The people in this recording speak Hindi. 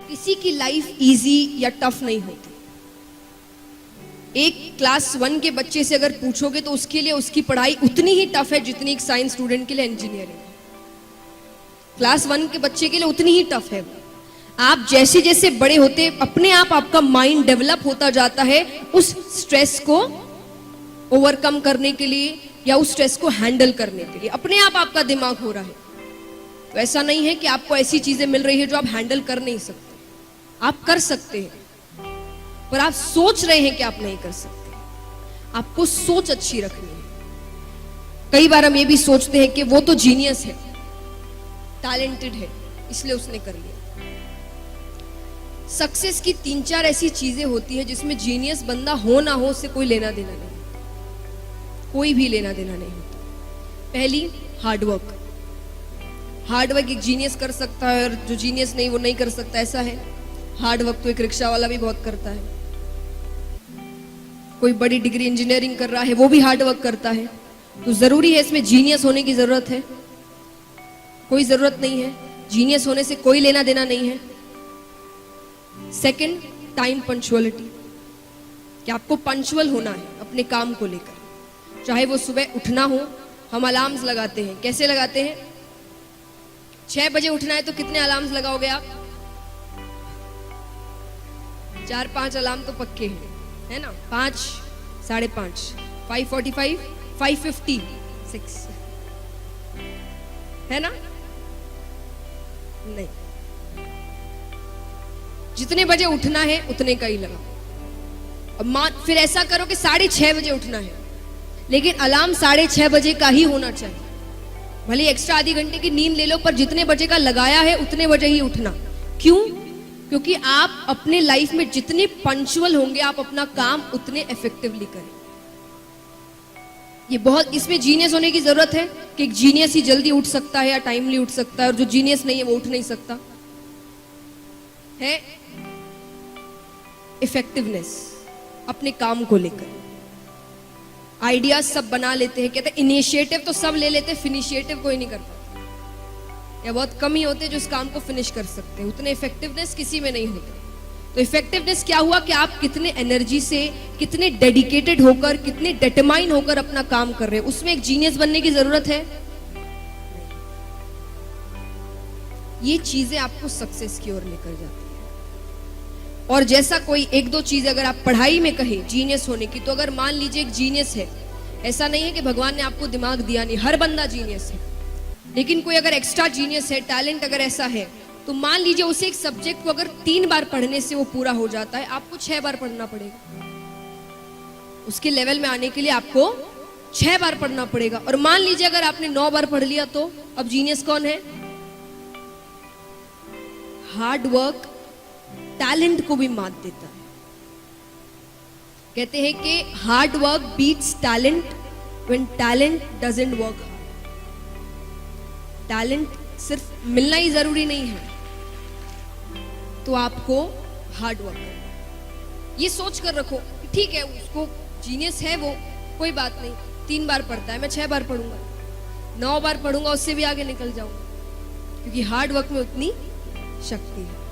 किसी की लाइफ इजी या टफ नहीं होती। एक क्लास 1 के बच्चे से अगर पूछोगे तो उसके लिए उसकी पढ़ाई उतनी ही टफ है जितनी एक साइंस स्टूडेंट के लिए इंजीनियरिंग। क्लास 1 के बच्चे के लिए उतनी ही टफ है। आप जैसे जैसे बड़े होते अपने आप आपका माइंड डेवलप होता जाता है उस स्ट्रेस को ओवरकम करने के लिए या उस स्ट्रेस को हैंडल करने के लिए अपने आप आपका दिमाग हो रहा है। तो ऐसा नहीं है कि आपको ऐसी चीजें मिल रही है जो आप हैंडल कर नहीं सकते। आप कर सकते हैं पर आप सोच रहे हैं कि आप नहीं कर सकते। आपको सोच अच्छी रखनी है। कई बार हम ये भी सोचते हैं कि वो तो जीनियस है, टैलेंटेड है, इसलिए उसने कर लिया। सक्सेस की 3-4 ऐसी चीजें होती है जिसमें जीनियस बंदा हो ना हो उससे कोई लेना देना नहीं, कोई भी लेना देना नहीं होता। पहली, हार्डवर्क। हार्डवर्क एक जीनियस कर सकता है और जो जीनियस नहीं वो नहीं कर सकता, ऐसा है। हार्डवर्क तो एक रिक्शा वाला भी बहुत करता है। कोई बड़ी डिग्री इंजीनियरिंग कर रहा है वो भी हार्डवर्क करता है। तो जरूरी है इसमें जीनियस होने की जरूरत है? कोई जरूरत नहीं है। जीनियस होने से कोई लेना देना नहीं है। सेकंड, टाइम पंक्चुअलिटी, कि आपको पंक्चुअल होना है अपने काम को लेकर। चाहे वो सुबह उठना हो, हम अलार्म्स लगाते हैं। कैसे लगाते हैं? 6 बजे उठना है तो कितने अलार्म्स लगाओगे आप? 4-5 अलार्म तो पक्के हैं, है ना? 5, 5:30, 5:45, 5:50, 6, है ना? नहीं, जितने बजे उठना है उतने का ही लगाओ। अब फिर ऐसा करो कि 6:30 बजे उठना है, लेकिन अलार्म 6:30 बजे का ही होना चाहिए। भले एक्स्ट्रा आधी घंटे की नींद ले लो पर जितने बजे का लगाया है उतने बजे ही उठना। क्यों? क्योंकि आप अपने लाइफ में जितने पंक्चुअल होंगे आप अपना काम उतने इफेक्टिवली करें। ये बहुत, इसमें जीनियस होने की जरूरत है कि एक जीनियस ही जल्दी उठ सकता है या टाइमली उठ सकता है और जो जीनियस नहीं है वो उठ नहीं सकता है। इफेक्टिवनेस अपने काम को लेकर। आइडियाज सब बना लेते हैं, कहते हैं इनिशिएटिव तो सब ले लेते हैं, फिनिशिएटिव कोई नहीं कर पाता, या बहुत कम ही होते जो इस काम को फिनिश कर सकते हैं। उतने इफेक्टिवनेस किसी में नहीं होते। तो इफेक्टिवनेस क्या हुआ कि आप कितने एनर्जी से, कितने डेडिकेटेड होकर, कितने डिटरमाइन होकर अपना काम कर रहे हैं। उसमें एक जीनियस बनने की जरूरत है। ये चीजें आपको सक्सेस की ओर लेकर जाती है। और जैसा कोई 1-2 चीज अगर आप पढ़ाई में कहे जीनियस होने की, तो अगर मान लीजिए एक जीनियस है, ऐसा नहीं है कि भगवान ने आपको दिमाग दिया नहीं, हर बंदा जीनियस है, लेकिन कोई अगर एक्स्ट्रा जीनियस है, टैलेंट अगर ऐसा है, तो मान लीजिए उसे एक सब्जेक्ट को अगर 3 बार पढ़ने से वो पूरा हो जाता है, आपको 6 बार पढ़ना पड़ेगा। उसके लेवल में आने के लिए आपको 6 बार पढ़ना पड़ेगा। और मान लीजिए अगर आपने 9 बार पढ़ लिया, तो अब जीनियस कौन है? हार्ड वर्क टैलेंट को भी मात देता है। कहते हैं कि hard work beats talent when talent doesn't work hard. Talent सिर्फ मिलना ही जरूरी नहीं है, तो आपको हार्ड वर्क करना। ये सोच कर रखो कि ठीक है उसको जीनियस है वो, कोई बात नहीं, 3 बार पढ़ता है, मैं 6 बार पढ़ूंगा, 9 बार पढ़ूंगा, उससे भी आगे निकल जाऊंगा, क्योंकि हार्ड वर्क में उतनी शक्ति है।